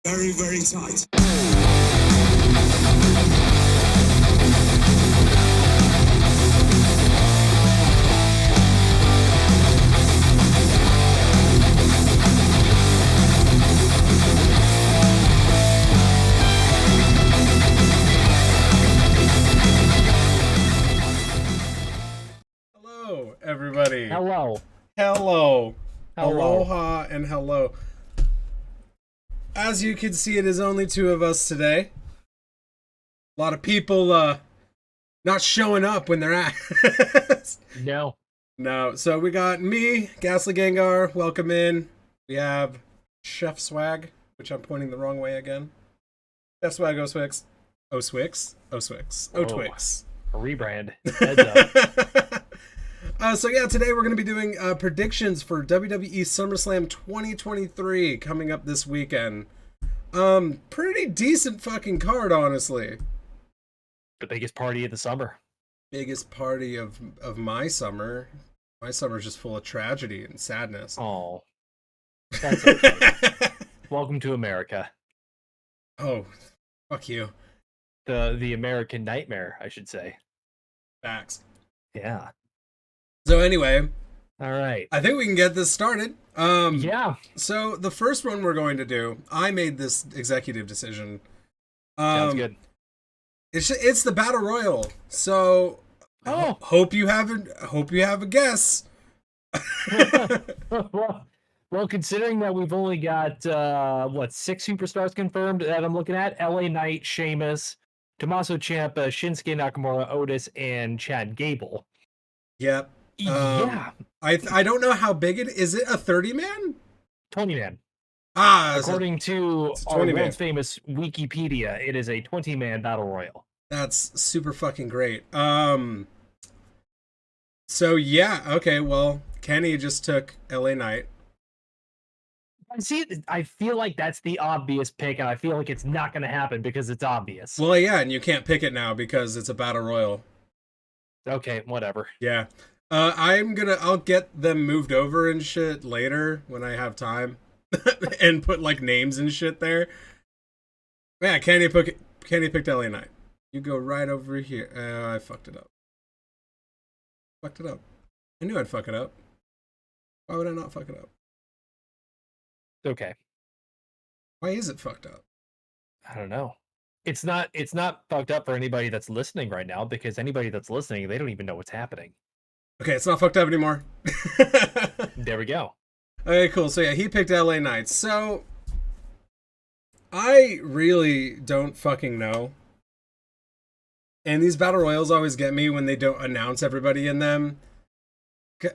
Very, very tight. Hello, everybody. Hello. Hello. Hello. Aloha and hello. As you can see, it is only two of us today. A lot of people not showing up when they're asked. No. No, so we got me, Ghastly Gengar, welcome in. We have Chef Swag, which I'm pointing the wrong way again. Chef Swag, Oswix. Oswix? Oswix. Otwix. A rebrand. Heads up. So yeah, today we're going to be doing predictions for WWE SummerSlam 2023 coming up this weekend. Pretty decent fucking card, honestly. The biggest party of the summer. Biggest party of my summer. My summer's just full of tragedy and sadness. Oh. That's okay. Welcome to America. Oh, fuck you. The American nightmare, I should say. Facts. Yeah. So anyway, All right. I think we can get this started. Yeah. So the first one we're going to do, I made this executive decision. Sounds good. It's the Battle Royal. So hope you have a guess. well, considering that we've only got 6 superstars confirmed that I'm looking at: LA Knight, Sheamus, Tommaso Ciampa, Shinsuke Nakamura, Otis, and Chad Gable. Yep. Yeah. I don't know how big it is. It a 30-man? 20-man. According to our world's famous Wikipedia, it is a 20-man battle royal. That's super fucking great. So yeah, okay, well, Kenny just took LA Knight. See, I feel like that's the obvious pick, and I feel like it's not going to happen because it's obvious. Well, yeah, and you can't pick it now because it's a battle royal. Okay, whatever. Yeah. I'll get them moved over and shit later when I have time and put like names and shit there. Yeah, Kenny picked LA Knight. You go right over here. I fucked it up. I knew I'd fuck it up. Why would I not fuck it up? Okay. Why is it fucked up? I don't know. It's not fucked up for anybody that's listening right now, because anybody that's listening, they don't even know what's happening. Okay, it's not fucked up anymore. There we go. Okay, cool. So yeah, he picked LA Knight. So I really don't fucking know. And these battle royals always get me when they don't announce everybody in them.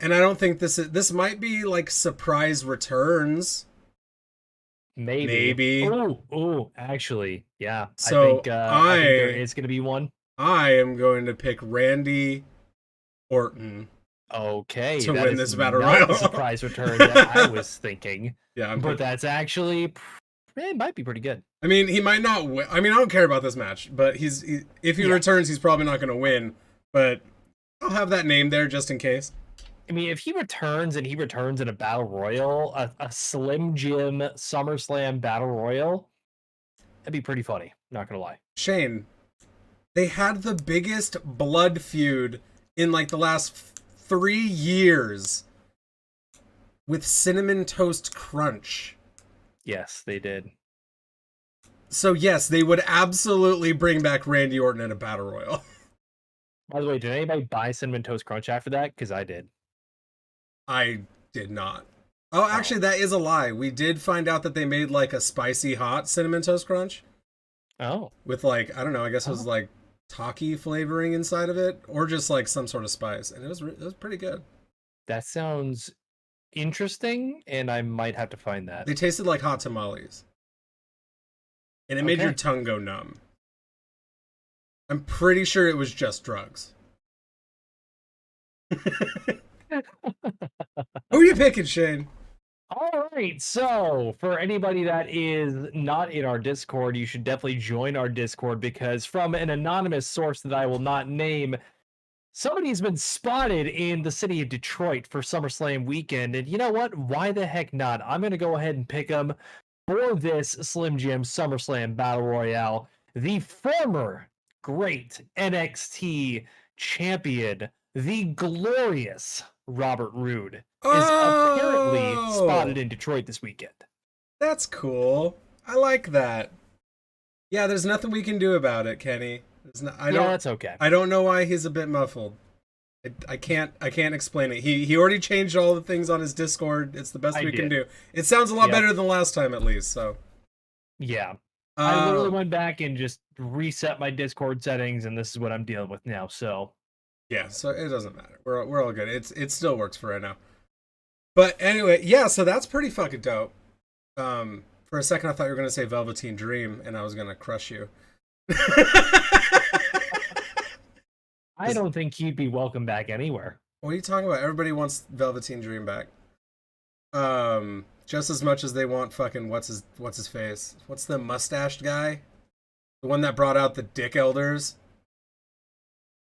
And I don't think this might be like surprise returns. Maybe. Oh, actually, yeah. So I think there is going to be one. I am going to pick Randy Orton. Okay, to win this battle not royal. The surprise return that I was thinking. Yeah, but that's actually, it might be pretty good. I mean, he might not win. I mean, I don't care about this match, but if he returns, he's probably not going to win. But I'll have that name there just in case. I mean, if he returns in a battle royal, a Slim Jim SummerSlam battle royal, that'd be pretty funny. Not gonna lie. Shane, they had the biggest blood feud in like the last 3 years with Cinnamon Toast Crunch. Yes, they did. So yes, they would absolutely bring back Randy Orton in a battle royal. By the way, did anybody buy Cinnamon Toast Crunch after that? Because I did. I did not. Oh, actually, that is a lie. We did find out that they made like a spicy hot Cinnamon Toast Crunch. Oh. With like, I don't know, I guess it was like Taki flavoring inside of it, or just like some sort of spice, and it was pretty good. That sounds interesting, and I might have to find that. They tasted like hot tamales, and it made your tongue go numb. I'm pretty sure it was just drugs. Who are you picking, Shane? All right, so for anybody that is not in our Discord, you should definitely join our Discord, because from an anonymous source that I will not name, somebody's been spotted in the city of Detroit for SummerSlam weekend, and you know what? Why the heck not? I'm going to go ahead and pick them. for this Slim Jim SummerSlam Battle Royale, the former great NXT champion, the glorious Robert Roode, is apparently spotted Oh, in Detroit this weekend. that's cool. I like that. Yeah, there's nothing we can do about it, Kenny. That's okay. I don't know why he's a bit muffled. I can't explain it. He already changed all the things on his Discord. It's the best we can do. It sounds a lot better than last time, at least. So yeah, I literally went back and just reset my Discord settings, and this is what I'm dealing with now. So yeah, so it doesn't matter. We're all good. It still works for right now. But anyway, yeah. So that's pretty fucking dope. For a second, I thought you were gonna say Velveteen Dream, and I was gonna crush you. I don't think he'd be welcome back anywhere. What are you talking about? Everybody wants Velveteen Dream back. Just as much as they want fucking what's his face? What's the mustached guy? The one that brought out the Dick Elders?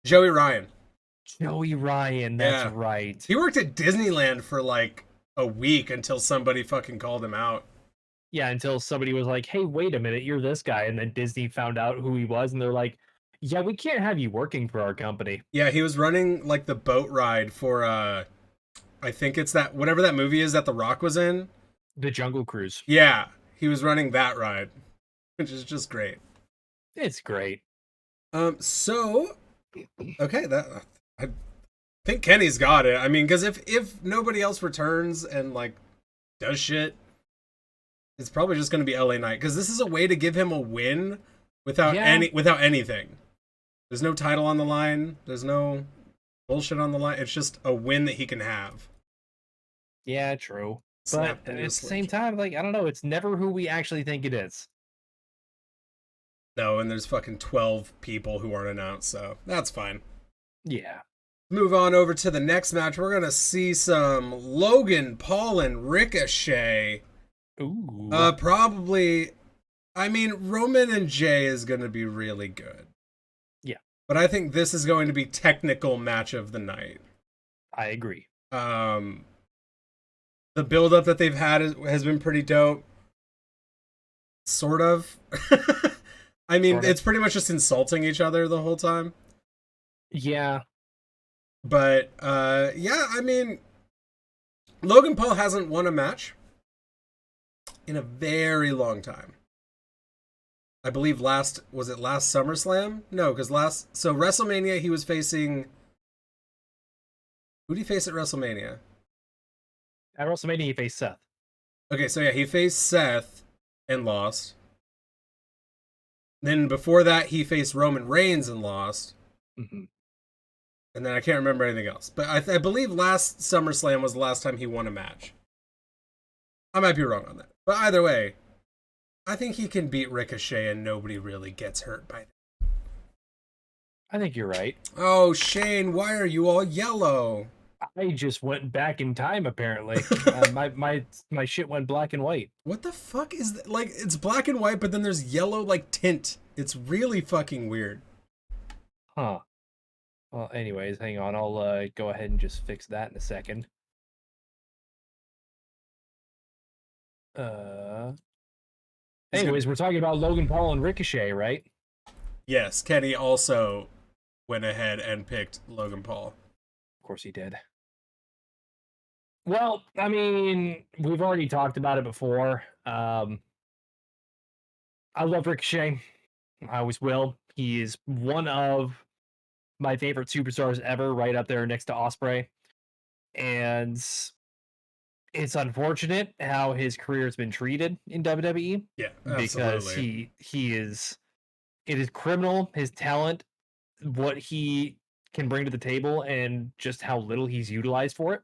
Joey Ryan. Joey Ryan, that's right. He worked at Disneyland for like a week until somebody fucking called him out. Yeah, until somebody was like, hey, wait a minute, you're this guy. And then Disney found out who he was, and they're like, yeah, we can't have you working for our company. Yeah, he was running like the boat ride for I think it's that whatever that movie is that The Rock was in. The Jungle Cruise. Yeah, he was running that ride, which is just great. It's great. So okay, that I think Kenny's got it. I mean, because if nobody else returns and like does shit, it's probably just going to be LA Knight, because this is a way to give him a win without anything. There's no title on the line. There's no bullshit on the line. It's just a win that he can have. Yeah, true. But at the same time, like, I don't know, it's never who we actually think it is. No, and there's fucking 12 people who aren't announced, so that's fine. Yeah. Move on over to the next match. We're going to see some Logan Paul and Ricochet. Ooh. Probably, I mean, Roman and Jay is going to be really good. Yeah. But I think this is going to be technical match of the night. I agree. The build-up that they've had has been pretty dope. Sort of. I mean, it's pretty much just insulting each other the whole time. Yeah. But, yeah, I mean, Logan Paul hasn't won a match in a very long time. I believe last SummerSlam? No, because so WrestleMania he was facing, who did he face at WrestleMania? At WrestleMania he faced Seth. Okay, so yeah, he faced Seth and lost. Then before that he faced Roman Reigns and lost. Mm-hmm. And then I can't remember anything else. But I believe last SummerSlam was the last time he won a match. I might be wrong on that. But either way, I think he can beat Ricochet and nobody really gets hurt by that. I think you're right. Oh, Shane, why are you all yellow? I just went back in time, apparently. My shit went black and white. What the fuck is that? Like, it's black and white, but then there's yellow, like, tint. It's really fucking weird. Huh. Well, anyways, hang on. I'll go ahead and just fix that in a second. Anyways, we're talking about Logan Paul and Ricochet, right? Yes, Kenny also went ahead and picked Logan Paul. Of course he did. Well, I mean, we've already talked about it before. I love Ricochet. I always will. He is one of my favorite superstars ever, right up there next to Ospreay. And it's unfortunate how his career has been treated in WWE. Yeah, absolutely. Because it is criminal, his talent, what he can bring to the table, and just how little he's utilized for it.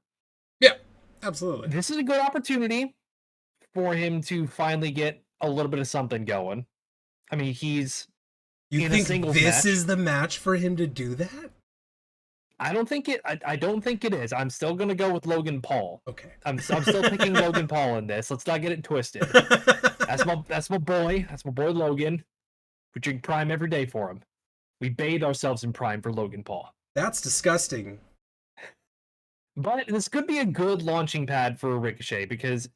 Yeah, absolutely. This is a good opportunity for him to finally get a little bit of something going. I mean, he's You think this is the match for him to do that? I don't think it is. I'm still gonna go with Logan Paul. Okay. I'm still picking Logan Paul in this. Let's not get it twisted. That's my boy. That's my boy Logan. We drink Prime every day for him. We bathe ourselves in Prime for Logan Paul. That's disgusting. But this could be a good launching pad for Ricochet because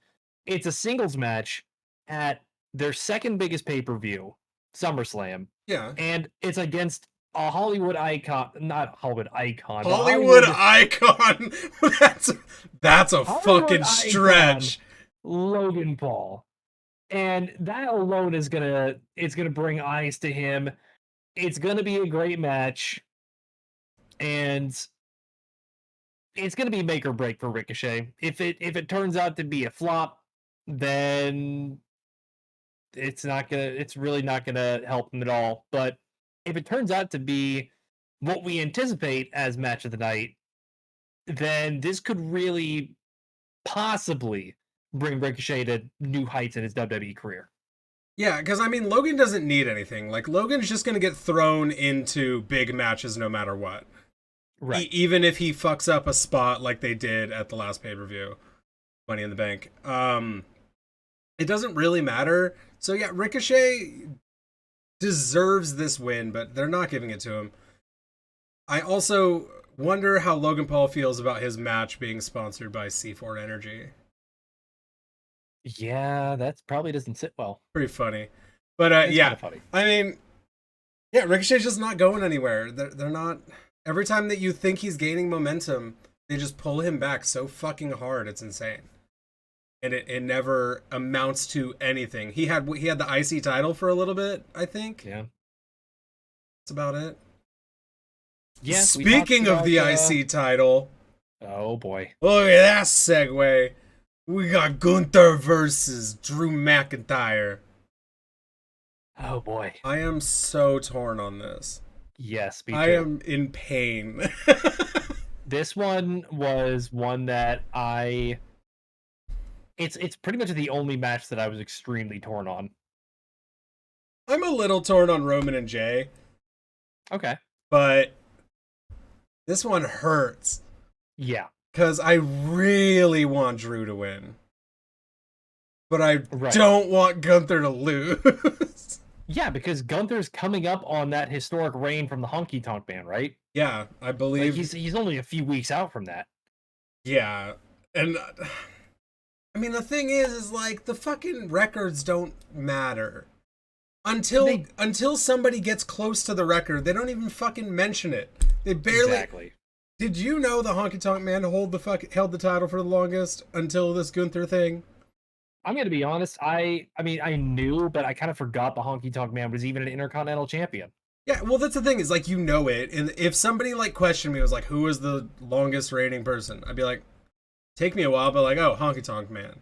it's a singles match at their second biggest pay-per-view, SummerSlam, Yeah. and it's against a Hollywood icon, not Hollywood icon, but Hollywood icon. that's that's a Hollywood fucking icon stretch. Logan Paul. And that alone is gonna bring eyes to him. It's gonna be a great match, and it's gonna be make or break for Ricochet. If it turns out to be a flop, then it's really not gonna help him at all. But if it turns out to be what we anticipate as match of the night, then this could really possibly bring Ricochet to new heights in his WWE career. Yeah, because I mean, Logan doesn't need anything. Like, Logan's just going to get thrown into big matches no matter what. Right. Even if he fucks up a spot like they did at the last pay per view, Money in the Bank. It doesn't really matter. So, yeah, Ricochet deserves this win, but they're not giving it to him. I also wonder how Logan Paul feels about his match being sponsored by C4 Energy. Yeah, that probably doesn't sit well. Pretty funny. But It's yeah, kinda funny. I mean, yeah, Ricochet's just not going anywhere. They're not. Every time that you think he's gaining momentum, they just pull him back so fucking hard. It's insane. And it never amounts to anything. He had the IC title for a little bit, I think. Yeah. That's about it. Yeah. Speaking of the IC title, oh boy. look at that segue. We got Gunther versus Drew McIntyre. Oh boy. I am so torn on this. Yes, me too. I am in pain. This one was one that it's pretty much the only match that I was extremely torn on. I'm a little torn on Roman and Jay. Okay. But this one hurts. Yeah. Because I really want Drew to win. But I Right. don't want Gunther to lose. Yeah, because Gunther's coming up on that historic reign from the Honky Tonk Man, right? Yeah, I believe. Like he's only a few weeks out from that. Yeah. And I mean, the thing is like the fucking records don't matter. Until somebody gets close to the record, they don't even fucking mention it. They barely. Exactly. Did you know the Honky Tonk Man held the title for the longest until this Gunther thing? I'm gonna be honest. I mean, I knew, but I kind of forgot the Honky Tonk Man was even an Intercontinental Champion. Yeah, well, that's the thing is like you know it, and if somebody like questioned me, was like, "Who is the longest reigning person?" I'd be like, "Take me a while," but like, "Oh, Honky Tonk Man."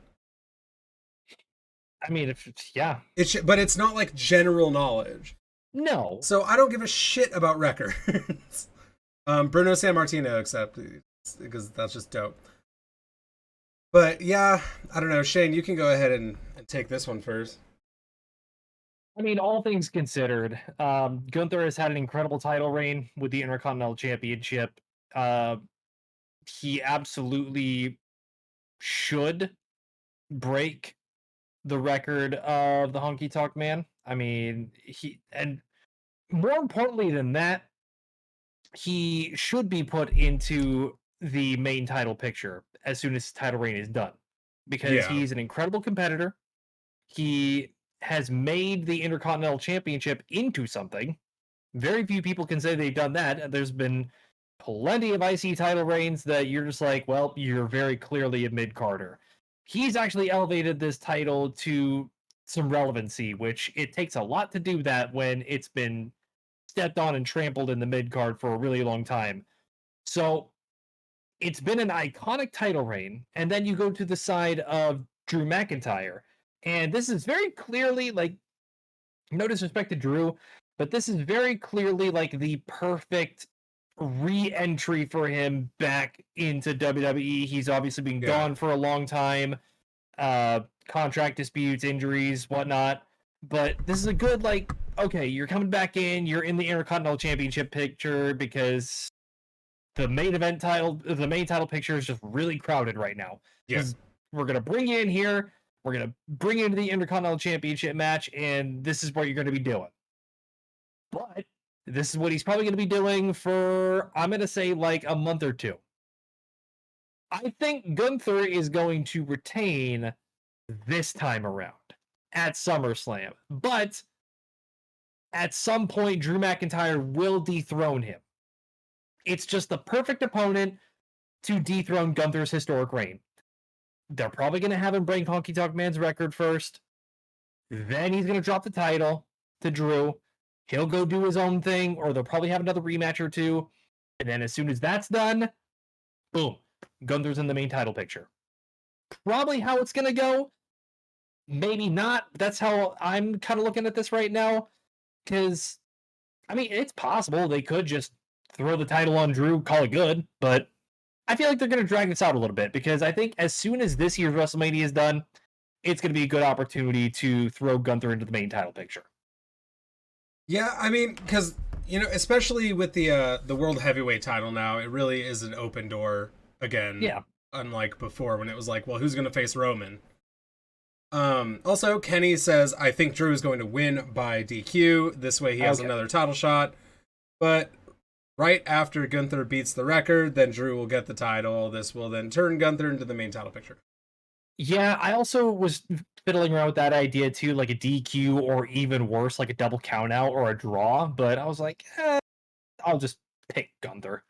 I mean, yeah. But it's not like general knowledge. No. So I don't give a shit about records. Bruno Sammartino, except because that's just dope. But yeah, I don't know. Shane, you can go ahead and take this one first. I mean, all things considered, Gunther has had an incredible title reign with the Intercontinental Championship. He absolutely should break the record of the Honky Tonk Man. I mean, and more importantly than that, he should be put into the main title picture as soon as his title reign is done, because he's an incredible competitor. He has made the Intercontinental Championship into something. Very few people can say they've done that. There's been plenty of IC title reigns that you're just like, well, you're very clearly a mid-carder. He's actually elevated this title to some relevancy, which it takes a lot to do that when it's been stepped on and trampled in the mid-card for a really long time. So it's been an iconic title reign, and then you go to the side of Drew McIntyre, and this is very clearly, like, no disrespect to Drew, but this is very clearly like the perfect re-entry for him back into WWE. He's obviously been gone for a long time, contract disputes, injuries, whatnot. But this is a good, like, okay, you're coming back in, you're in the Intercontinental Championship picture because the main title picture is just really crowded right now. Yes. We're gonna bring you in here. We're going to bring you into the Intercontinental Championship match, and this is what you're going to be doing. But this is what he's probably going to be doing for, I'm going to say, like a month or two. I think Gunther is going to retain this time around. at SummerSlam. But at some point, Drew McIntyre will dethrone him. It's just the perfect opponent to dethrone Gunther's historic reign. They're probably going to have him break Honky Tonk Man's record first. Then he's going to drop the title to Drew. He'll go do his own thing, or they'll probably have another rematch or two. And then as soon as that's done, boom, Gunther's in the main title picture. Probably how it's going to go. Maybe not. That's how I'm kind of looking at this right now. Because, I mean, it's possible they could just throw the title on Drew, call it good. But I feel like they're going to drag this out a little bit. Because I think as soon as this year's WrestleMania is done, it's going to be a good opportunity to throw Gunther into the main title picture. Yeah, I mean, because, you know, especially with the World Heavyweight title now, it really is an open door again. Yeah. Unlike before when it was like, well, who's going to face Roman? Also, Kenny says, I think Drew is going to win by DQ. This way he has another title shot. But right after Gunther beats the record, then Drew will get the title. This will then turn Gunther into the main title picture. Yeah, I also was fiddling around with that idea too, like a DQ or even worse, like a double count out or a draw. But I was like, I'll just pick Gunther.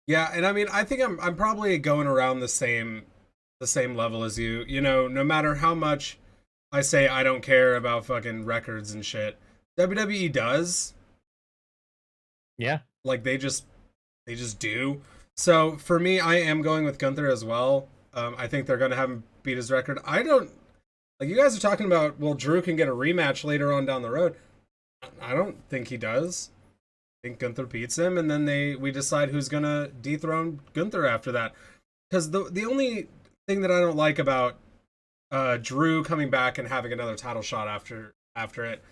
Yeah, and I mean, I think I'm probably going around the same level as you. You know, no matter how much I say I don't care about fucking records and shit, WWE does. Yeah. Like they just do. So for me, I am going with Gunther as well. I think they're going to have him beat his record. I don't like you guys are talking about. Well, Drew can get a rematch later on down the road. I don't think he does. I think Gunther beats him, and then we decide who's gonna dethrone Gunther after that. Because the only thing that I don't like about Drew coming back and having another title shot after it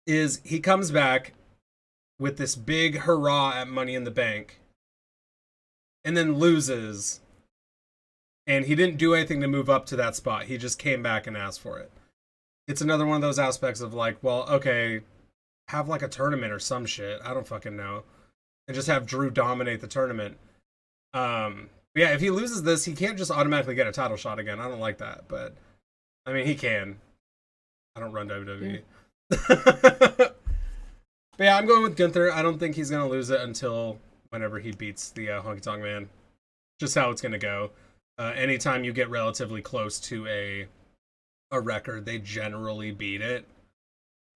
is he comes back with this big hurrah at Money in the Bank, and then loses. And he didn't do anything to move up to that spot. He just came back and asked for it. It's another one of those aspects of like, well, okay, have like a tournament or some shit. I don't fucking know. And just have Drew dominate the tournament. Yeah, if he loses this, he can't just automatically get a title shot again. I don't like that. But, I mean, he can. I don't run WWE. Yeah. But yeah, I'm going with Gunther. I don't think he's going to lose it until whenever he beats the Honky Tonk Man. Just how it's going to go. Anytime you get relatively close to a record, they generally beat it.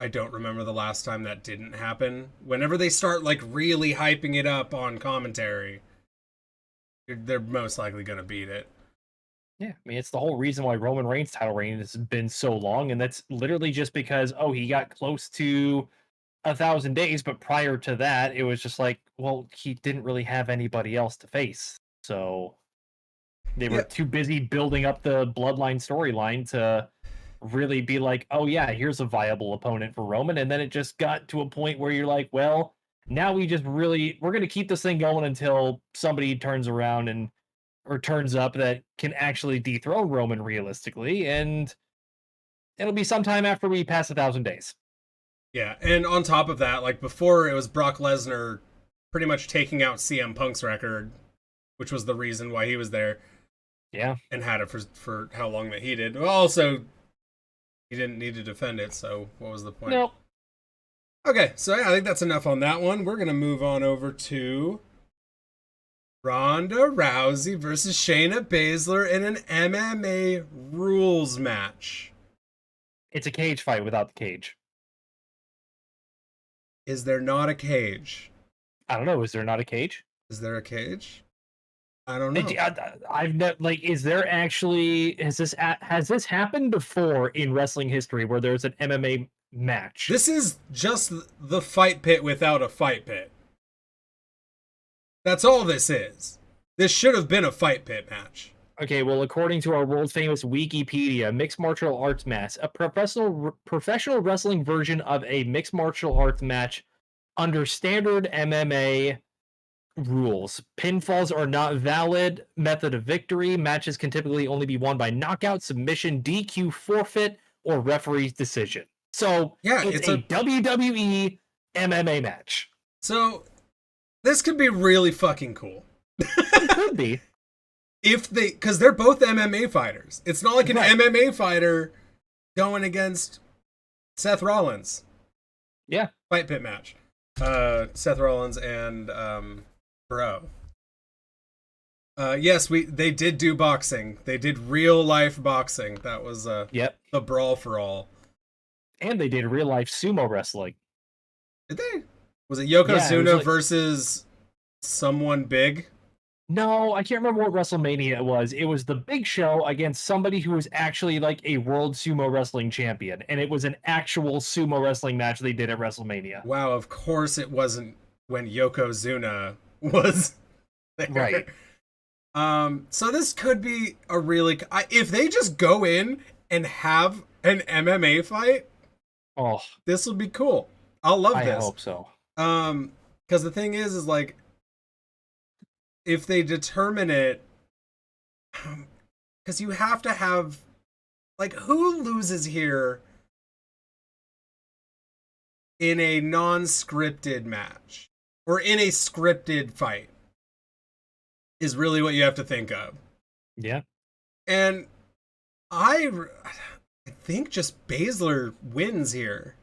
I don't remember the last time that didn't happen. Whenever they start like really hyping it up on commentary, they're most likely going to beat it. Yeah, I mean, it's the whole reason why Roman Reigns' title reign has been so long, and that's literally just because, he got close to 1,000 days, but prior to that, it was just like, well, he didn't really have anybody else to face, so they were too busy building up the bloodline storyline to really be like, oh yeah, here's a viable opponent for Roman. And then it just got to a point where you're like, well, now we're going to keep this thing going until somebody turns around or turns up that can actually dethrone Roman realistically. And it'll be sometime after we pass 1,000 days. Yeah. And on top of that, like before it was Brock Lesnar pretty much taking out CM Punk's record, which was the reason why he was there. Yeah. And had it for how long that he did. Well, also, he didn't need to defend it, so what was the point? Nope. Okay, so yeah, I think that's enough on that one. We're going to move on over to Ronda Rousey versus Shayna Baszler in an MMA rules match. It's a cage fight without the cage. Is there not a cage? I don't know. Is there not a cage? Is there a cage? I don't know. I've is there actually has this happened before in wrestling history where there's an MMA match? This is just the fight pit without a fight pit. That's all this is. This should have been a fight pit match. Okay, well, according to our world famous Wikipedia, mixed martial arts match, a professional wrestling version of a mixed martial arts match under standard MMA rules. Pinfalls are not valid. Method of victory. Matches can typically only be won by knockout, submission, DQ, forfeit, or referee's decision. So yeah, it's a WWE MMA match. So this could be really fucking cool. It could be. Because they're both MMA fighters. It's not like an MMA fighter going against Seth Rollins. Yeah. Fight pit match. Seth Rollins and Bro. Yes, they did do boxing. They did real life boxing. That was Yep. the Brawl for All. And they did real life sumo wrestling. Did they? Was it Yokozuna like... versus someone big? No, I can't remember what WrestleMania it was. It was the Big Show against somebody who was actually like a world sumo wrestling champion. And it was an actual sumo wrestling match they did at WrestleMania. Wow, of course it wasn't when Yokozuna was there. Right. So this could be a really... if they just go in and have an MMA fight, this will be cool. I'll love this. I hope so. Because the thing is like, if they determine it, because you have to have, like, who loses here in a non-scripted match or in a scripted fight is really what you have to think of. Yeah. And I think just Baszler wins here.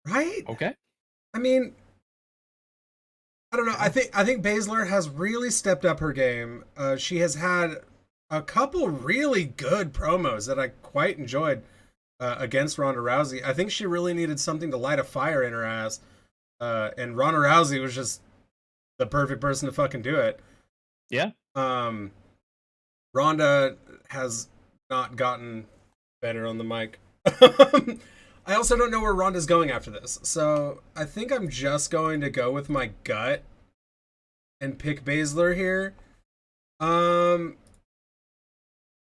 Right? Okay. I mean, I don't know. I think Baszler has really stepped up her game. She has had a couple really good promos that I quite enjoyed against Ronda Rousey. I think she really needed something to light a fire in her ass. And Ronda Rousey was just the perfect person to fucking do it. Yeah. Ronda has not gotten better on the mic. I also don't know where Ronda's going after this. So I think I'm just going to go with my gut and pick Baszler here.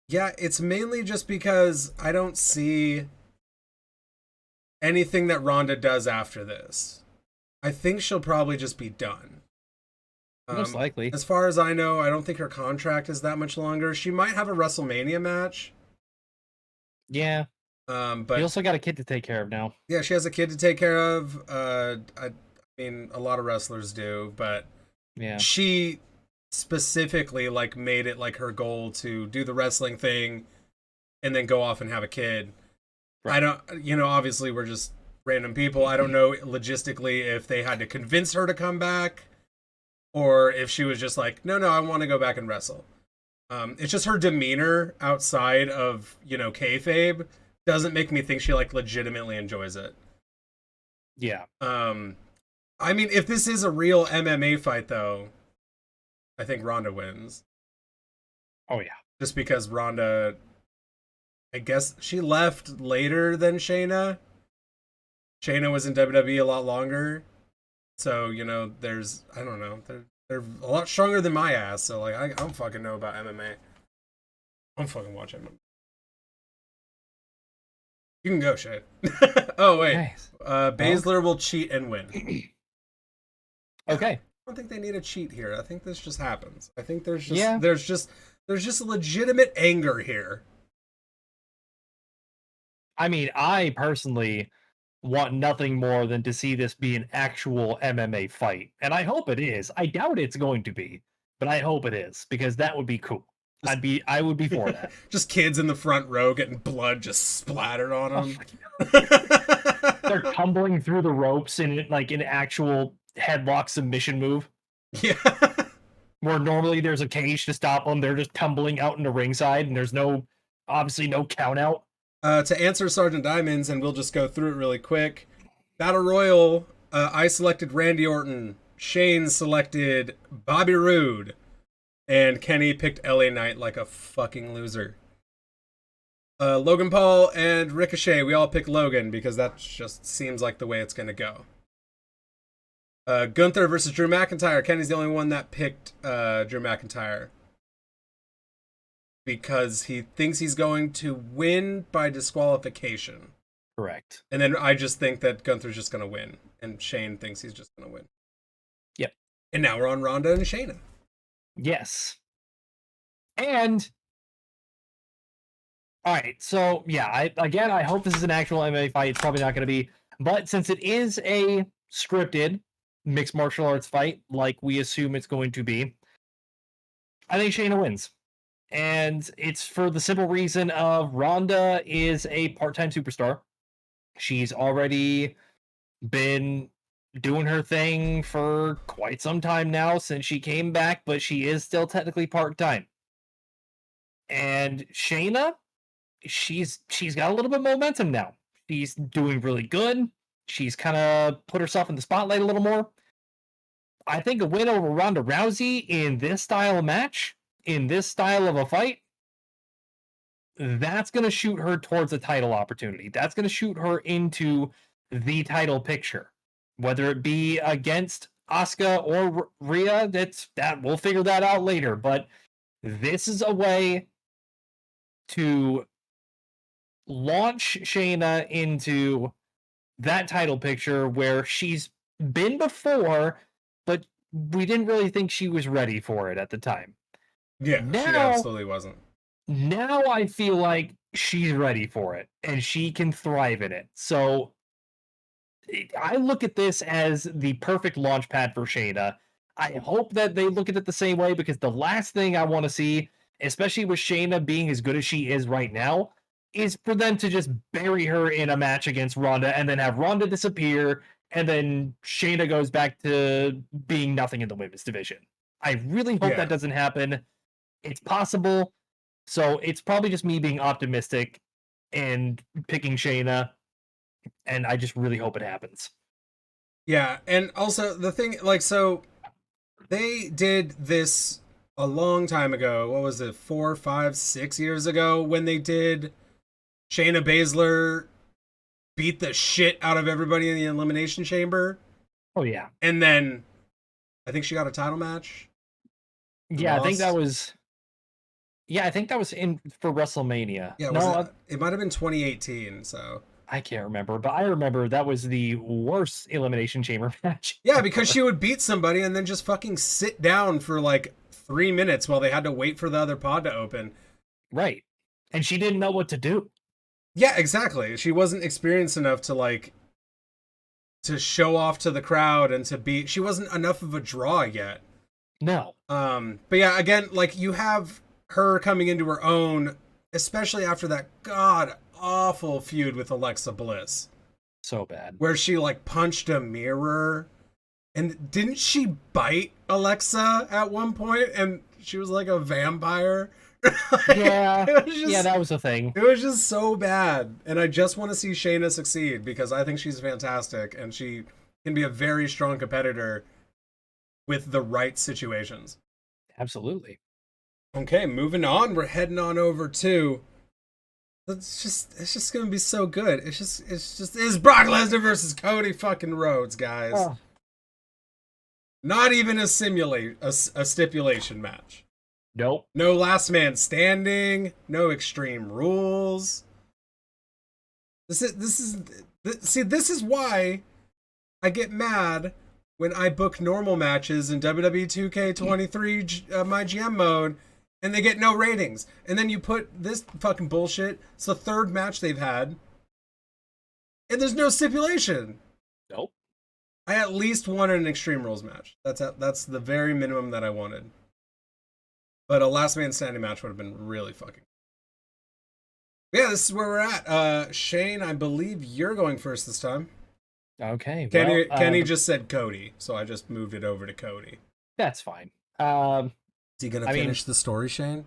Yeah, it's mainly just because I don't see anything that Ronda does after this. I think she'll probably just be done. Most likely. As far as I know, I don't think her contract is that much longer. She might have a WrestleMania match. Yeah. But you also got a kid to take care of now. Yeah, she has a kid to take care of. I mean, a lot of wrestlers do, but yeah, she specifically like made it like her goal to do the wrestling thing and then go off and have a kid. Right. I don't, obviously we're just random people. I don't know logistically if they had to convince her to come back or if she was just like, no, I want to go back and wrestle. It's just her demeanor outside of, kayfabe doesn't make me think she like legitimately enjoys it. Yeah. I mean, if this is a real MMA fight though, I think Ronda wins. Oh yeah. Just because Ronda, I guess she left later than Shayna. Shayna was in WWE a lot longer. So, there's, I don't know, they're a lot stronger than my ass. So like, I don't fucking know about MMA. I don't fucking watch MMA. You can go, Shay. Oh, wait. Nice. Baszler will cheat and win. Okay. I don't think they need a cheat here. I think this just happens. I think there's just legitimate anger here. I mean, I personally want nothing more than to see this be an actual MMA fight. And I hope it is. I doubt it's going to be, but I hope it is because that would be cool. I would be for that. Just kids in the front row getting blood just splattered on them. They're tumbling through the ropes in like an actual headlock submission move. Yeah. Where normally there's a cage to stop them, they're just tumbling out into ringside, and there's obviously no count out. To answer Sergeant Diamonds, and we'll just go through it really quick. Battle Royal, I selected Randy Orton. Shane selected Bobby Roode. And Kenny picked LA Knight like a fucking loser. Logan Paul and Ricochet, we all picked Logan because that just seems like the way it's going to go. Gunther versus Drew McIntyre. Kenny's the only one that picked Drew McIntyre. Because he thinks he's going to win by disqualification. Correct. And then I just think that Gunther's just going to win. And Shane thinks he's just going to win. Yep. And now we're on Ronda and Shayna. Yes. And all right, so yeah, I hope this is an actual MMA fight. It's probably not going to be, but since it is a scripted mixed martial arts fight, like we assume it's going to be, I think Shayna wins. And it's for the simple reason of Ronda is a part-time superstar. She's already been doing her thing for quite some time now since she came back, but she is still technically part-time. And Shayna, she's got a little bit of momentum now. She's doing really good. She's kind of put herself in the spotlight a little more. I think a win over Ronda Rousey in this style of match, in this style of a fight, that's going to shoot her towards a title opportunity. That's going to shoot her into the title picture, whether it be against Asuka or Rhea. That we'll figure that out later. But this is a way to launch Shayna into that title picture where she's been before, but we didn't really think she was ready for it at the time. Yeah, she Now, absolutely wasn't. now I feel like she's ready for it and she can thrive in it. So I look at this as the perfect launch pad for Shayna. I hope that they look at it the same way because the last thing I want to see, especially with Shayna being as good as she is right now, is for them to just bury her in a match against Ronda and then have Ronda disappear and then Shayna goes back to being nothing in the women's division. I really hope Yeah. that doesn't happen. It's possible. So it's probably just me being optimistic and picking Shayna, and I just really hope it happens. Yeah, and also the thing, like, so they did this a long time ago. What was it, 4, 5, 6 years ago when they did Shayna Baszler beat the shit out of everybody in the Elimination Chamber, Oh yeah. and then I think she got a title match and Yeah, I think that lost. was I think that was in for WrestleMania. Yeah, was No, it? It might have been 2018. So I can't remember, but I remember that was the worst Elimination Chamber match yeah, because ever. she would beat somebody and then just fucking sit down for like 3 minutes while they had to wait for the other pod to open. Right. And she didn't know what to do. Yeah, exactly. She wasn't experienced enough to like to show off to the crowd and to be. She wasn't enough of a draw yet. No. But yeah, again, like you have her coming into her own, especially after that god awful feud with Alexa Bliss, So bad. where she like punched a mirror. And didn't she bite Alexa at one point? And she was like a vampire. Yeah. It was just, Yeah, that was a thing. it was just so bad. And I just want to see Shayna succeed because I think she's fantastic and she can be a very strong competitor with the right situations. Absolutely. Okay, moving on. We're heading on over to. It's just gonna be so good. It's Brock Lesnar versus Cody fucking Rhodes, guys. Oh, Not even a stipulation match. nope. No last man standing. No extreme rules. This is why I get mad when I book normal matches in WWE 2K23 my GM mode and they get no ratings. And then you put this fucking bullshit. It's the third match they've had, and there's no stipulation. Nope. I at least wanted an Extreme Rules match. That's the very minimum that I wanted. But a last man standing match would have been really fucking. Yeah, this is where we're at. Shane, I believe you're going first this time. Okay. Kenny just said Cody, so I just moved it over to Cody. That's fine. Is he gonna finish the story, Shane?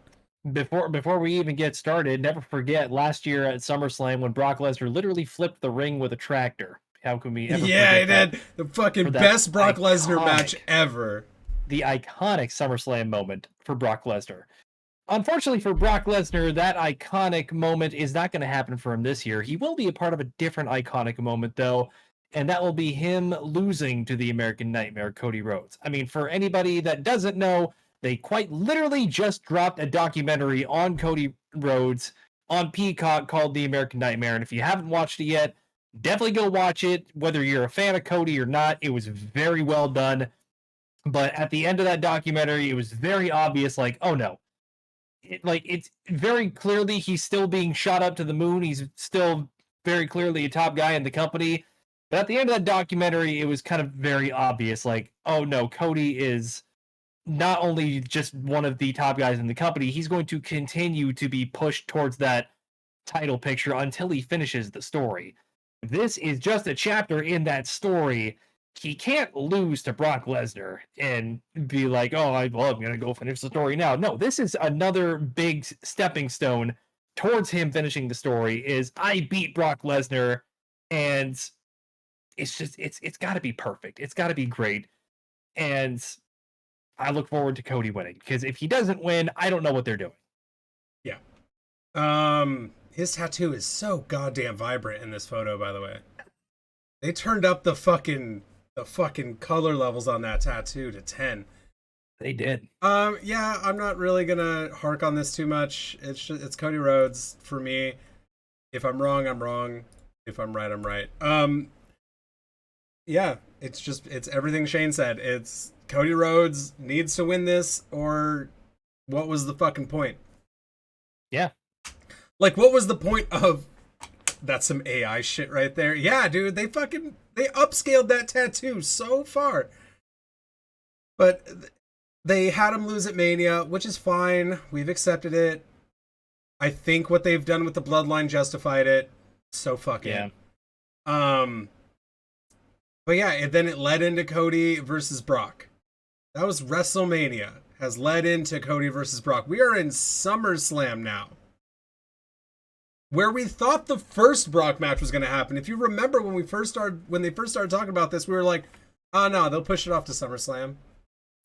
Before we even get started, never forget last year at SummerSlam when Brock Lesnar literally flipped the ring with a tractor. How can we ever Yeah, forget he did. The fucking that best Brock Lesnar iconic- match ever. the iconic SummerSlam moment for Brock Lesnar? Unfortunately for Brock Lesnar, that iconic moment is not going to happen for him this year. He will be a part of a different iconic moment, though, and that will be him losing to the American Nightmare, Cody Rhodes. I mean, for anybody that doesn't know, they quite literally just dropped a documentary on Cody Rhodes on Peacock called The American Nightmare, and if you haven't watched it yet, definitely go watch it. Whether you're a fan of Cody or not, it was very well done. But at the end of that documentary, it was very obvious, like, oh no, it's very clearly he's still being shot up to the moon. He's still very clearly a top guy in the company. But at the end of that documentary, it was kind of very obvious, like, oh no, Cody is not only just one of the top guys in the company, he's going to continue to be pushed towards that title picture until he finishes the story. This is just a chapter in that story. He can't lose to Brock Lesnar and be like, oh, I'm going to go finish the story now. No, this is another big stepping stone towards him finishing the story is I beat Brock Lesnar, and it's got to be perfect. It's got to be great. And I look forward to Cody winning, because if he doesn't win, I don't know what they're doing. Yeah. His tattoo is so goddamn vibrant in this photo, by the way. They turned up the fucking color levels on that tattoo to 10. They did. Yeah, I'm not really gonna hark on this too much. It's Cody Rhodes for me. If I'm wrong, I'm wrong. If I'm right, I'm right. Yeah, it's everything Shane said. It's Cody Rhodes needs to win this, or what was the fucking point? Yeah. Like, what was the point of... That's some AI shit right there. Yeah, dude, they upscaled that tattoo so far. But they had him lose at Mania, which is fine. We've accepted it. I think what they've done with the bloodline justified it. So fucking. Yeah. But yeah, then it led into Cody versus Brock. That was WrestleMania. Has led into Cody versus Brock. We are in SummerSlam now, where we thought the first Brock match was going to happen. If you remember when they first started talking about this, we were like, oh no, they'll push it off to SummerSlam.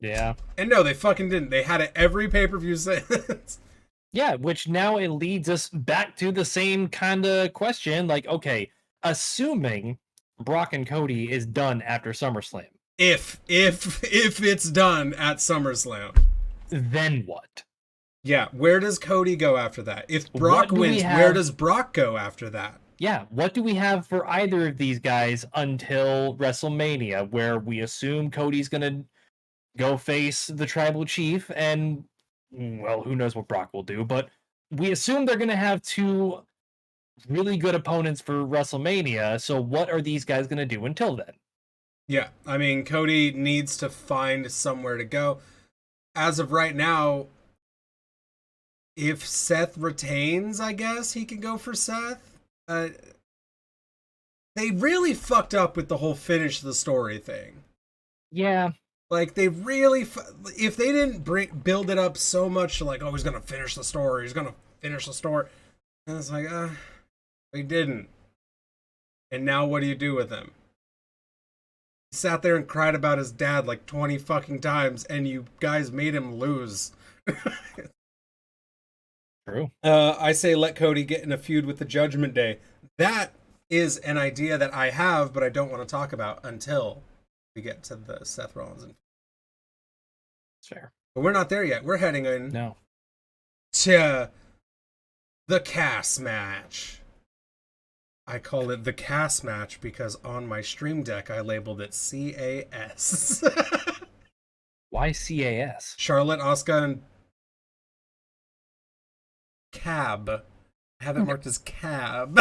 Yeah. And no, they fucking didn't. They had it every pay-per-view since. Yeah, which now it leads us back to the same kind of question. Like, okay, assuming Brock and Cody is done after SummerSlam. If it's done at SummerSlam. Then what? Yeah, where does Cody go after that? If Brock wins, where does Brock go after that? Yeah, what do we have for either of these guys until WrestleMania, where we assume Cody's going to go face the Tribal Chief, and, well, who knows what Brock will do, but we assume they're going to have two really good opponents for WrestleMania, so what are these guys going to do until then? Yeah, I mean, Cody needs to find somewhere to go. As of right now, if Seth retains, I guess he can go for Seth. They really fucked up with the whole finish the story thing. Yeah. Like, they really... if they didn't build it up so much to like, oh, he's going to finish the story, and it's like, they didn't. And now what do you do with him? He sat there and cried about his dad like 20 fucking times, and you guys made him lose. True. I say let Cody get in a feud with the Judgment Day. That is an idea that I have, but I don't want to talk about until we get to the Seth Rollins. It's fair. But we're not there yet. We're heading in to the Cass match. I call it the Cass match because on my stream deck I labeled it CAS. Why CAS? Charlotte, Asuka, and Cab. I have it marked as Cab.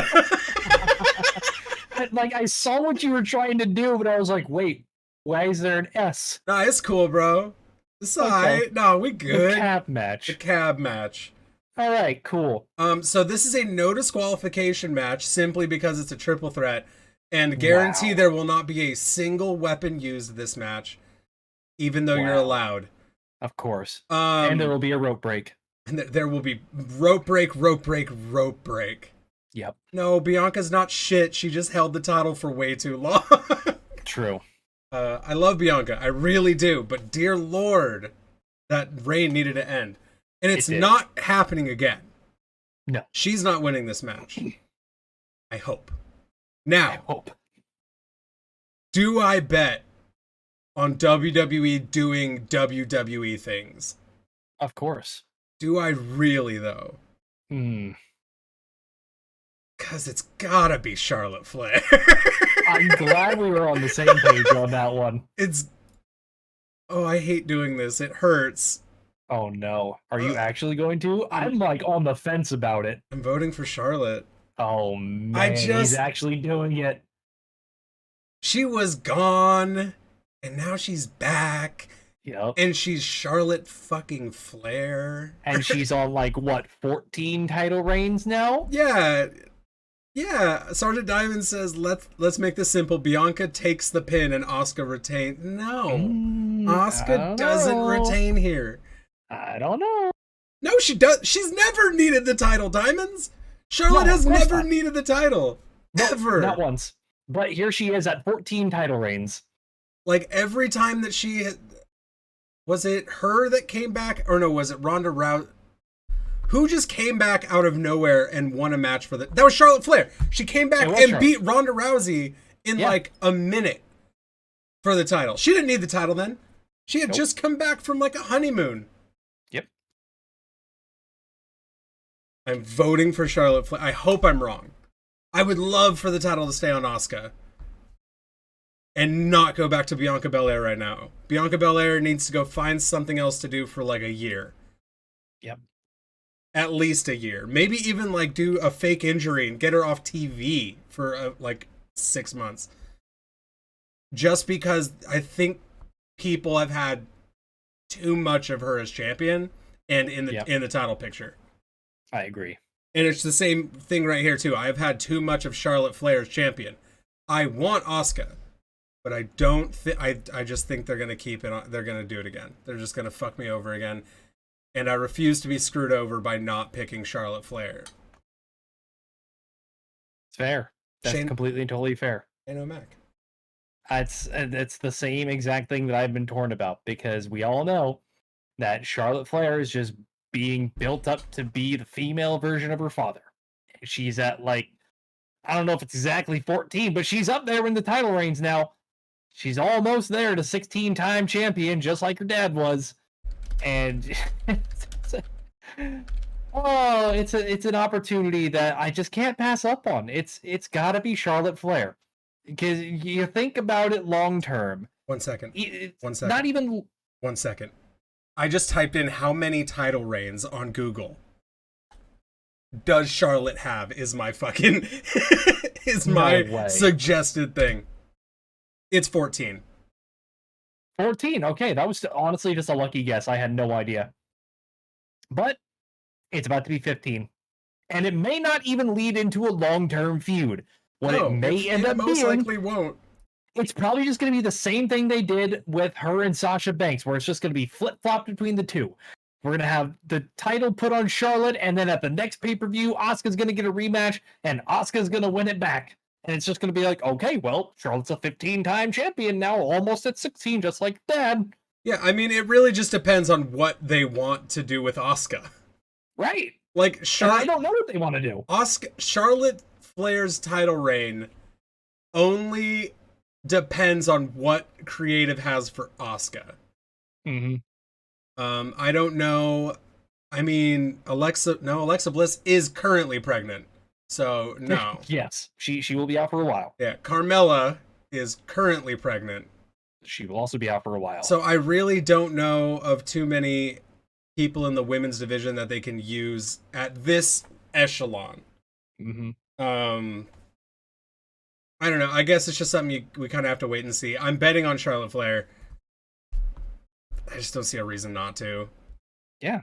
Like, I saw what you were trying to do, but I was like, wait, why is there an S? Nah, it's cool, bro. It's alright. No, we good. The Cab match. The Cab match. All right, cool. So this is a no disqualification match simply because it's a triple threat, and guarantee there will not be a single weapon used this match, even though you're allowed. Of course. And there will be a rope break. And there will be rope break, rope break, rope break. Yep. No, Bianca's not shit. She just held the title for way too long. True. I love Bianca. I really do. But dear Lord, that reign needed to end. And it's not happening again. No. She's not winning this match. I hope. Now, do I bet on WWE doing WWE things? Of course. Do I really, though? Because it's gotta be Charlotte Flair. I'm glad we were on the same page on that one. Oh, I hate doing this. It hurts. Oh, no. Are you actually going to? I'm, like, on the fence about it. I'm voting for Charlotte. Oh, man. He's actually doing it. She was gone, and now she's back, Yep. And she's Charlotte fucking Flair. And she's on like what, 14 title reigns now? Yeah. Yeah. Sergeant Diamond says, let's make this simple. Bianca takes the pin and Asuka retains. No. I Asuka don't doesn't know. retain here. I don't know. No, she does. She's never needed the title, Diamonds. Charlotte has never needed the title. Ever. Not once. But here she is at 14 title reigns. Like every time that she was it her that came back, or no, was it Ronda Rousey? Who just came back out of nowhere and won a match for that was Charlotte Flair. She came back and beat Ronda Rousey in like a minute for the title. She didn't need the title then. She had just come back from like a honeymoon. Yep. I'm voting for Charlotte Flair. I hope I'm wrong. I would love for the title to stay on Asuka and not go back to Bianca Belair right now. Bianca Belair needs to go find something else to do for like a year. Yep. At least a year. Maybe even like do a fake injury and get her off TV for like 6 months. Just because I think people have had too much of her as champion and in the title picture. I agree. And it's the same thing right here too. I've had too much of Charlotte Flair as champion. I want Asuka, but I don't think I just think they're gonna keep it on. They're gonna do it again. They're just gonna fuck me over again. And I refuse to be screwed over by not picking Charlotte Flair. It's fair. That's completely and totally fair. Shane O'Mac. It's the same exact thing that I've been torn about, because we all know that Charlotte Flair is just being built up to be the female version of her father. She's at like, I don't know if it's exactly 14, but she's up there in the title reigns now. She's almost there to 16-time champion, just like her dad was. And it's an opportunity that I just can't pass up on. It's got to be Charlotte Flair, because you think about it long term. 1 second. 1 second. Not even 1 second. I just typed in how many title reigns on Google. Does Charlotte have is my fucking suggested thing. It's 14. 14. Okay, that was honestly just a lucky guess. I had no idea. But it's about to be 15. And it may not even lead into a long-term feud. What it may end up being... most likely won't. It's probably just going to be the same thing they did with her and Sasha Banks, where it's just going to be flip-flopped between the two. We're going to have the title put on Charlotte, and then at the next pay-per-view, Asuka's going to get a rematch, and Asuka's going to win it back. And it's just going to be like, okay, well, Charlotte's a 15-time champion now, almost at 16, just like Dad. Yeah, I mean, it really just depends on what they want to do with Asuka. Right. Like, I don't know what they want to do. Charlotte Flair's title reign only depends on what creative has for Asuka. Mm-hmm. I don't know. I mean, Alexa Bliss is currently pregnant. So, no. Yes, she will be out for a while. Yeah, Carmella is currently pregnant. She will also be out for a while. So I really don't know of too many people in the women's division that they can use at this echelon. Mm-hmm. I don't know. I guess it's just something we kind of have to wait and see. I'm betting on Charlotte Flair. I just don't see a reason not to. Yeah.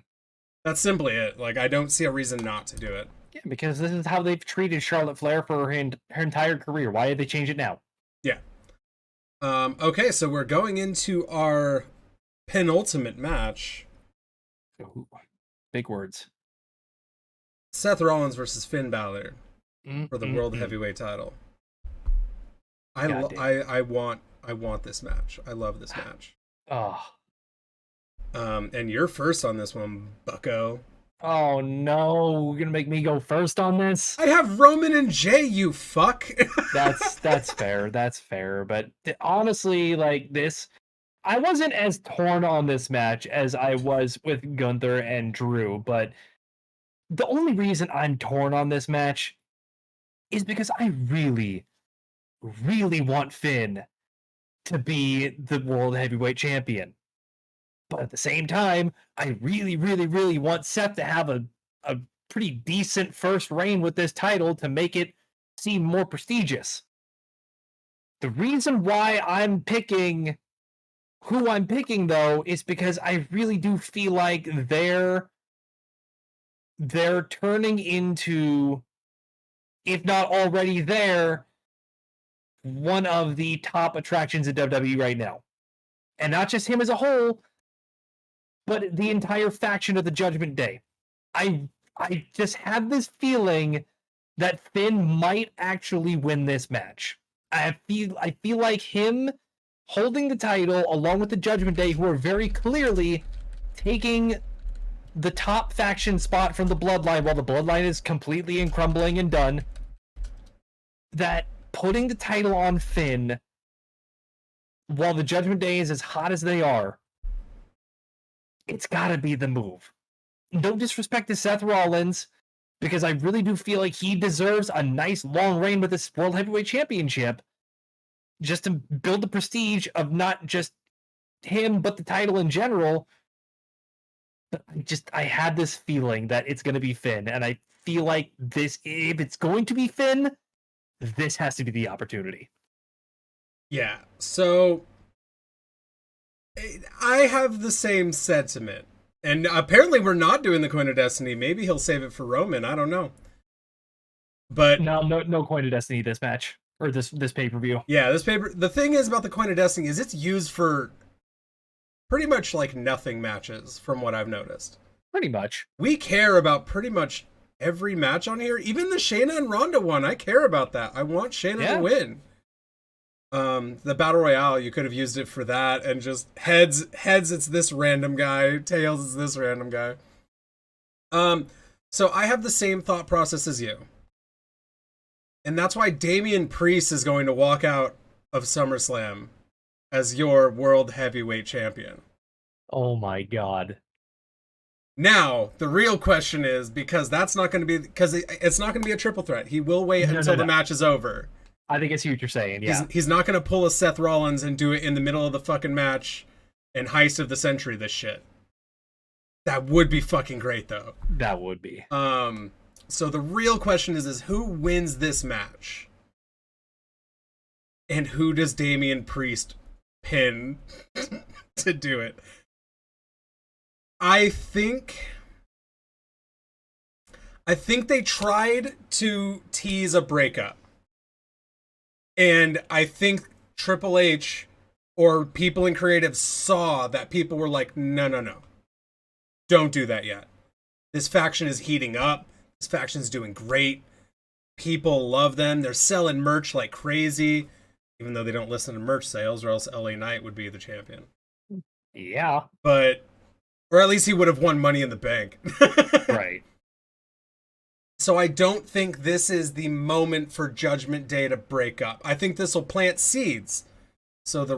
That's simply it. Like, I don't see a reason not to do it. Yeah, because this is how they've treated Charlotte Flair for her entire career. Why did they change it now? Yeah. Okay, so we're going into our penultimate match. Ooh, big words. Seth Rollins versus Finn Balor for the World Heavyweight title. I want this match. I love this match. Oh. And you're first on this one, Bucko. Oh no, you're gonna make me go first on this? I have Roman and Jay, you fuck. That's fair. That's fair. But honestly, like this, I wasn't as torn on this match as I was with Gunther and Drew. But the only reason I'm torn on this match is because I really, really want Finn to be the World Heavyweight Champion. But at the same time, I really, really, really want Seth to have a pretty decent first reign with this title to make it seem more prestigious. The reason why I'm picking Who I'm picking though is because I really do feel like they're turning into, if not already there, one of the top attractions in WWE right now. And not just him as a whole, but the entire faction of the Judgment Day. I just have this feeling that Finn might actually win this match. I feel like him holding the title along with the Judgment Day, who are very clearly taking the top faction spot from the Bloodline while the Bloodline is completely and crumbling and done, that putting the title on Finn while the Judgment Day is as hot as they are, it's gotta be the move. No disrespect to Seth Rollins, because I really do feel like he deserves a nice long reign with this World Heavyweight Championship, just to build the prestige of not just him, but the title in general. But I had this feeling that it's going to be Finn, and I feel like this, if it's going to be Finn, this has to be the opportunity. Yeah, so I have the same sentiment. And apparently we're not doing the Coin of Destiny. Maybe he'll save it for Roman. I don't know. But no Coin of Destiny this match, or this pay-per-view. Yeah, the thing is about the Coin of Destiny is it's used for pretty much like nothing matches from what I've noticed. Pretty much. We care about pretty much every match on here. Even the Shayna and Ronda one, I care about that. I want Shayna to win. The Battle Royale, you could have used it for that, and just heads it's this random guy, tails it's this random guy. So I have the same thought process as you. And that's why Damian Priest is going to walk out of SummerSlam as your World Heavyweight Champion. Oh my God. Now, the real question is, because it's not going to be a triple threat. He will wait until the match is over. I think I see what you're saying, yeah. He's not going to pull a Seth Rollins and do it in the middle of the fucking match and heist of the century this shit. That would be fucking great, though. That would be. So the real question is who wins this match? And who does Damian Priest pin to do it? I think they tried to tease a breakup. And I think Triple H or people in creative saw that people were like, no. Don't do that yet. This faction is heating up. This faction's doing great. People love them. They're selling merch like crazy, even though they don't listen to merch sales, or else LA Knight would be the champion. Yeah. Or at least he would have won Money in the Bank. Right. So I don't think this is the moment for Judgment Day to break up. I think this will plant seeds. So for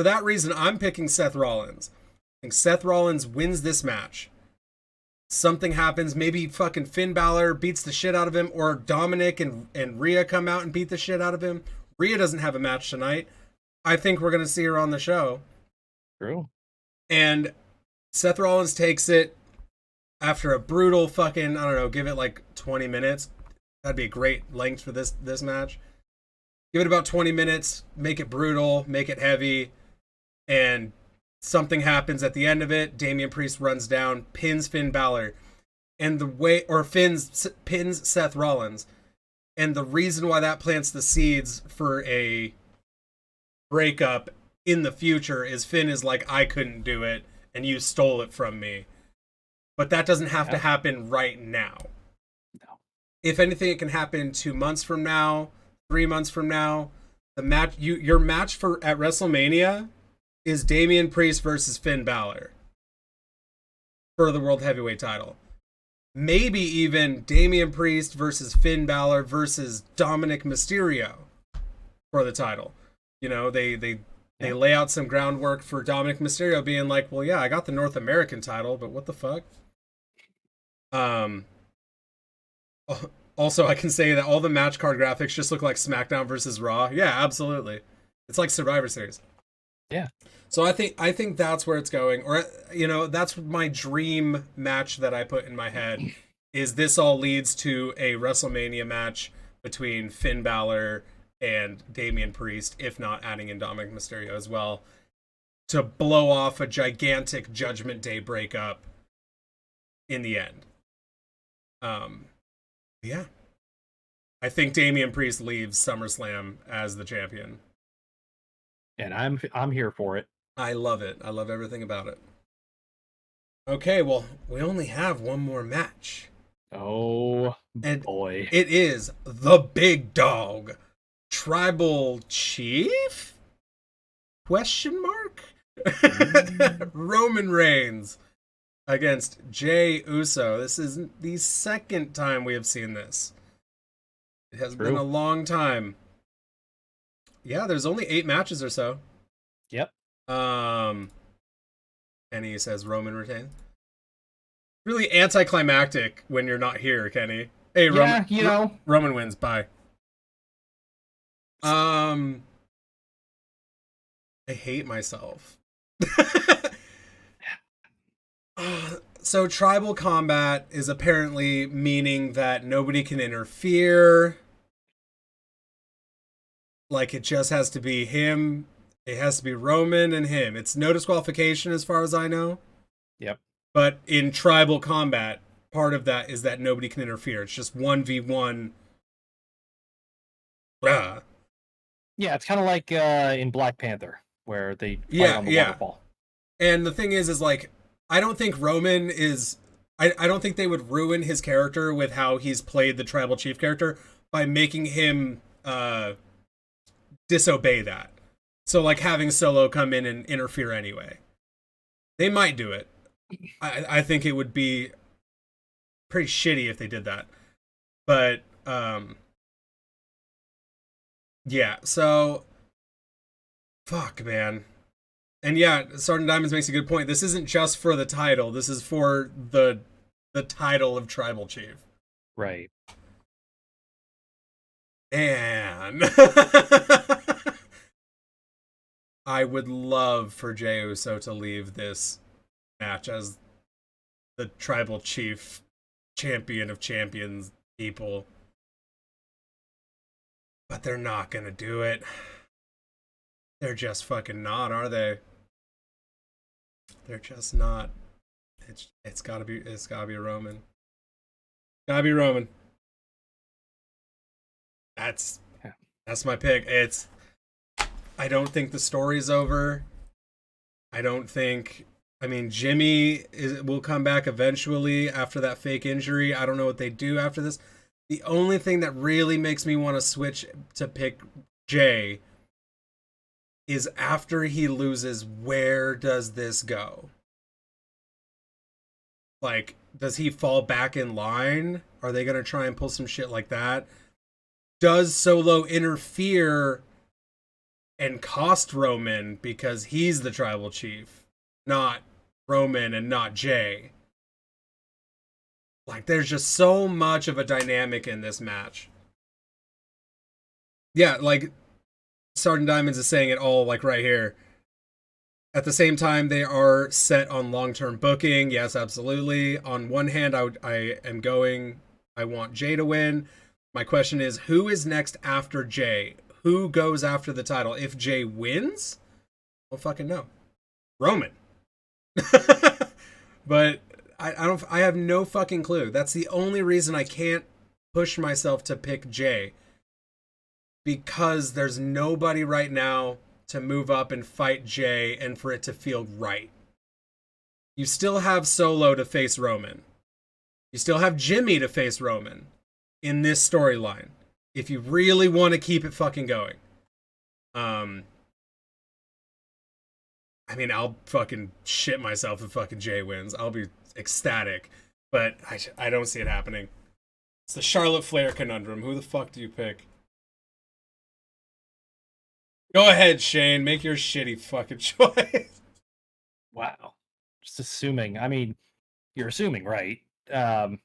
that reason, I'm picking Seth Rollins. I think Seth Rollins wins this match. Something happens. Maybe fucking Finn Balor beats the shit out of him, or Dominic and Rhea come out and beat the shit out of him. Rhea doesn't have a match tonight. I think we're going to see her on the show. True. And Seth Rollins takes it after a brutal fucking, I don't know, give it like 20 minutes. That'd be a great length for this match. Give it about 20 minutes, make it brutal, make it heavy, and something happens at the end of it. Damian Priest runs down, pins Finn Balor, and pins Seth Rollins. And the reason why that plants the seeds for a breakup in the future is Finn is like, I couldn't do it, and you stole it from me. But that doesn't have to happen right now. No. If anything, it can happen 2 months from now, 3 months from now. The match, your match at WrestleMania is Damian Priest versus Finn Balor for the World Heavyweight title. Maybe even Damian Priest versus Finn Balor versus Dominic Mysterio for the title. You know, they lay out some groundwork for Dominic Mysterio being like, well, yeah, I got the North American title, but what the fuck? Also, I can say that all the match card graphics just look like SmackDown versus Raw. Yeah, absolutely. It's like Survivor Series. Yeah. So I think that's where it's going. Or, you know, that's my dream match that I put in my head, is this all leads to a WrestleMania match between Finn Balor and Damian Priest, if not adding in Dominic Mysterio as well, to blow off a gigantic Judgment Day breakup in the end. Yeah. I think Damian Priest leaves SummerSlam as the champion. And I'm here for it. I love it. I love everything about it. Okay, well, we only have one more match. Oh, and boy. It is the big dog. Tribal Chief? Question mark? Roman Reigns against Jey Uso. This is the second time we have seen this. It has been a long time. Yeah, there's only 8 matches or so. Yep. And he says Roman retains. Really anticlimactic when you're not here, Kenny. Hey, yeah, Roman wins. Bye. I hate myself. So tribal combat is apparently meaning that nobody can interfere. Like, it just has to be him. It has to be Roman and him. It's no disqualification as far as I know. Yep. But in tribal combat, part of that is that nobody can interfere. It's just 1v1. Yeah, it's kind of like in Black Panther, where they fight on the waterfall. And the thing is like, I don't think Roman is... I don't think they would ruin his character with how he's played the tribal chief character by making him disobey that. So, like, having Solo come in and interfere anyway. They might do it. I think it would be pretty shitty if they did that. But, yeah, so... Fuck, man. And yeah, Sergeant Diamonds makes a good point. This isn't just for the title. This is for the title of Tribal Chief. Right. And I would love for Jey Uso to leave this match as the Tribal Chief, champion of champions people. But they're not gonna do it. They're just fucking not, are they? They're just not. It's gotta be Roman. Gotta be Roman. That's my pick. I don't think the story's over. I don't think... I mean, Jimmy will come back eventually after that fake injury. I don't know what they do after this. The only thing that really makes me want to switch to pick Jay is after he loses, where does this go? Like, does he fall back in line? Are they going to try and pull some shit like that? Does Solo interfere and cost Roman because he's the tribal chief, not Roman and not Jay? Like, there's just so much of a dynamic in this match. Yeah, like, Sergeant Diamonds is saying it all, like, right here. At the same time, they are set on long-term booking. Yes, absolutely. On one hand, I want Jay to win. My question is, who is next after Jay? Who goes after the title? If Jay wins, well, fucking no. Roman. But I have no fucking clue. That's the only reason I can't push myself to pick Jay. Because there's nobody right now to move up and fight Jay and for it to feel right. You still have Solo to face Roman. You still have Jimmy to face Roman in this storyline. If you really want to keep it fucking going. I mean, I'll fucking shit myself if fucking Jay wins. I'll be ecstatic. But I don't see it happening. It's the Charlotte Flair conundrum. Who the fuck do you pick? Go ahead, Shane. Make your shitty fucking choice. Wow. Just assuming. I mean, you're assuming, right? In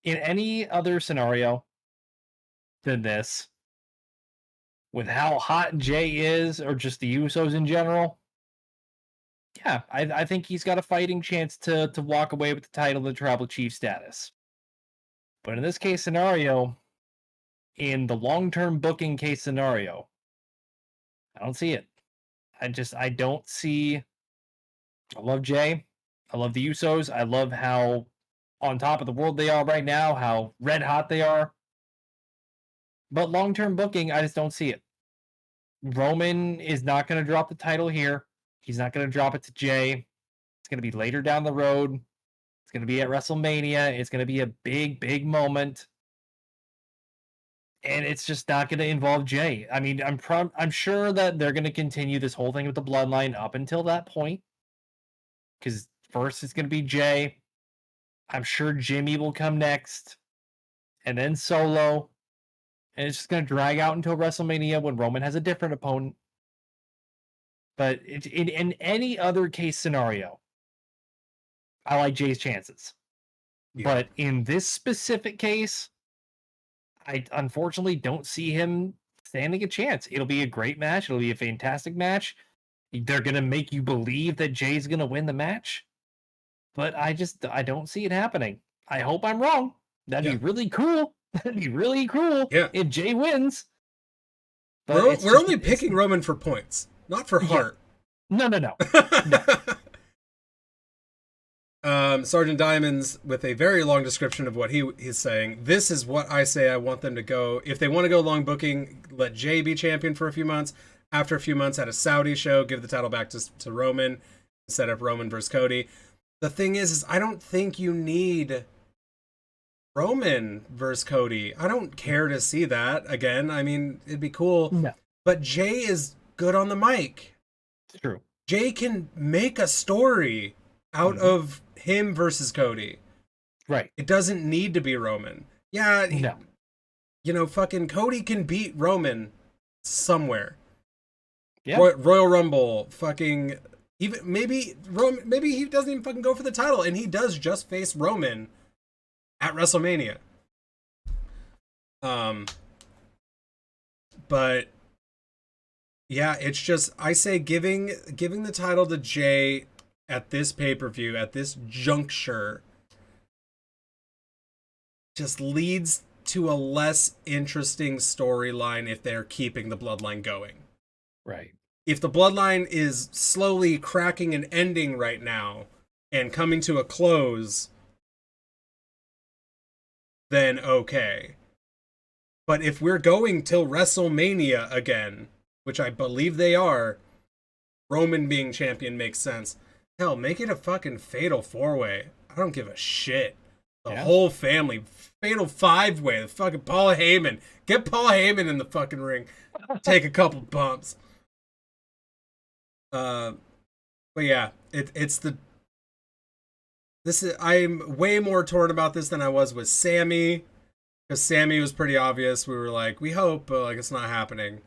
any other scenario than this, with how hot Jay is, or just the Usos in general, yeah, I think he's got a fighting chance to walk away with the title and the tribal chief status. But in this case scenario, in the long-term booking case scenario, I don't see it. I don't see. I love Jay. I love the Usos. I love how on top of the world they are right now, how red hot they are. But long-term booking, I just don't see it. Roman is not going to drop the title here. He's not going to drop it to Jay. It's going to be later down the road. It's going to be at WrestleMania. It's going to be a big, big moment. And it's just not going to involve Jay. I mean, I'm sure that they're going to continue this whole thing with the bloodline up until that point. Because first it's going to be Jay. I'm sure Jimmy will come next. And then Solo. And it's just going to drag out until WrestleMania when Roman has a different opponent. But in any other case scenario, I like Jay's chances. Yeah. But in this specific case, I unfortunately don't see him standing a chance. It'll be a great match. It'll be a fantastic match. They're going to make you believe that Jay's going to win the match. But I don't see it happening. I hope I'm wrong. That'd be really cool. That'd be really cool if Jay wins. But we're only picking Roman for points, not for heart. No. Sergeant Diamonds with a very long description of what he's saying. This is what I say I want them to go. If they want to go long booking, let Jay be champion for a few months. After a few months at a Saudi show, give the title back to Roman, set up Roman versus Cody. The thing is I don't think you need Roman versus Cody. I don't care to see that again. I mean, it'd be cool. No. But Jay is good on the mic. It's true. Jay can make a story out of him versus Cody. Right. It doesn't need to be Roman. Yeah. No. You know, fucking Cody can beat Roman somewhere. Yeah. Royal Rumble, fucking even maybe he doesn't even fucking go for the title and he does just face Roman at WrestleMania. But yeah, it's just I say giving the title to Jay at this pay-per-view, at this juncture, just leads to a less interesting storyline if they're keeping the bloodline going. Right. If the bloodline is slowly cracking and ending right now and coming to a close, then okay. But if we're going till WrestleMania again, which I believe they are, Roman being champion makes sense. Hell, make it a fucking fatal 4-way. I don't give a shit. The whole family. Fatal 5-way. The fucking Paul Heyman. Get Paul Heyman in the fucking ring. Take a couple bumps. But yeah, I'm way more torn about this than I was with Sammy. Because Sammy was pretty obvious. We were like, we hope, but like it's not happening.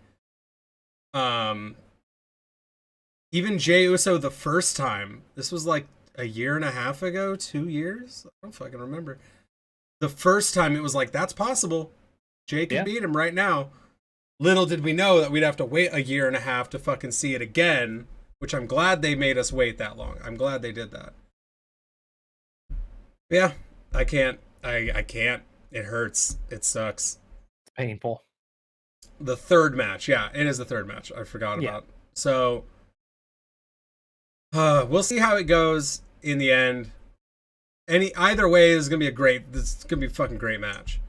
Even Jey Uso the first time, this was like a year and a half ago, 2 years? I don't fucking remember. The first time it was like, that's possible. Jey can beat him right now. Little did we know that we'd have to wait a year and a half to fucking see it again, which I'm glad they made us wait that long. I'm glad they did that. Yeah, I can't. I can't. It hurts. It sucks. It's painful. The third match. Yeah, it is the third match. I forgot about. So, we'll see how it goes in the end. Either way is gonna be this is gonna be a fucking great match.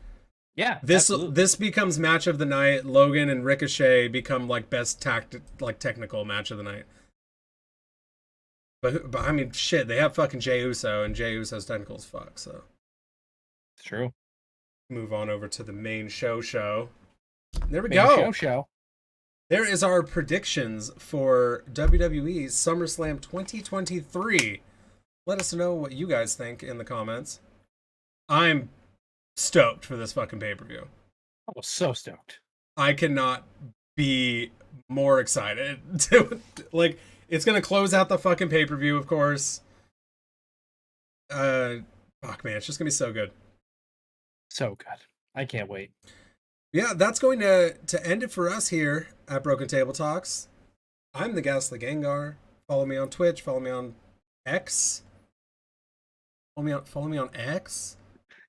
Yeah. This becomes match of the night. Logan and Ricochet become like best technical match of the night. But I mean, shit, they have fucking Jey Uso, and Jey Uso's technical as fuck. So it's true. Move on over to the main show. There we go. Show. There is our predictions for WWE's SummerSlam 2023. Let us know what you guys think in the comments. I'm stoked for this fucking pay-per-view. I was so stoked. I cannot be more excited. Like, it's going to close out the fucking pay-per-view, of course. Fuck, man. It's just going to be so good. So good. I can't wait. Yeah, that's going to end it for us here at Broken Table Talks. I'm the Ghastly Gengar. Follow me on Twitch. Follow me on X. Follow me on X.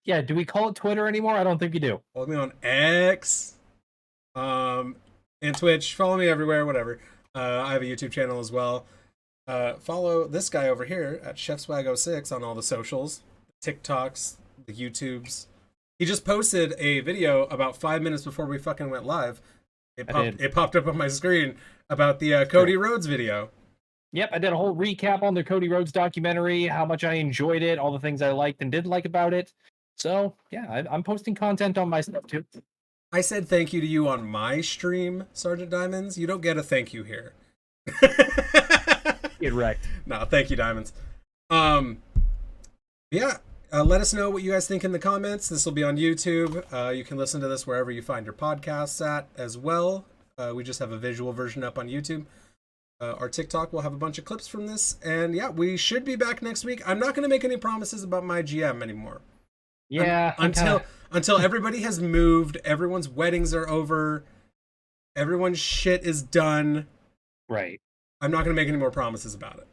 Yeah, do we call it Twitter anymore? I don't think we do. Follow me on X, and Twitch. Follow me everywhere, whatever. I have a YouTube channel as well. Follow this guy over here at ChefSwag06 on all the socials, TikToks, the YouTubes. He just posted a video about 5 minutes before we fucking went live. It popped up on my screen about the Cody Rhodes video. Yep, I did a whole recap on the Cody Rhodes documentary, how much I enjoyed it, all the things I liked and didn't like about it. So, yeah, I'm posting content on my stuff too. I said thank you to you on my stream, Sergeant Diamonds. You don't get a thank you here. Get wrecked. No, thank you, Diamonds. Yeah, let us know what you guys think in the comments. This will be on YouTube. You can listen to this wherever you find your podcasts at as well. We just have a visual version up on YouTube. Our TikTok will have a bunch of clips from this. And yeah, we should be back next week. I'm not going to make any promises about my GM anymore. Yeah. Until everybody has moved, everyone's weddings are over, everyone's shit is done. Right. I'm not going to make any more promises about it.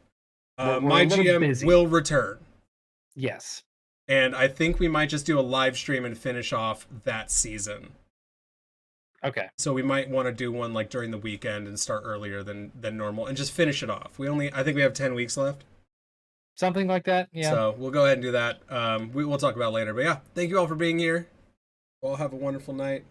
We're my GM will return. Yes. And I think we might just do a live stream and finish off that season. Okay. So we might want to do one like during the weekend and start earlier than normal and just finish it off. I think we have 10 weeks left. Something like that, yeah. So we'll go ahead and do that. We'll talk about it later. But yeah, thank you all for being here. All have a wonderful night.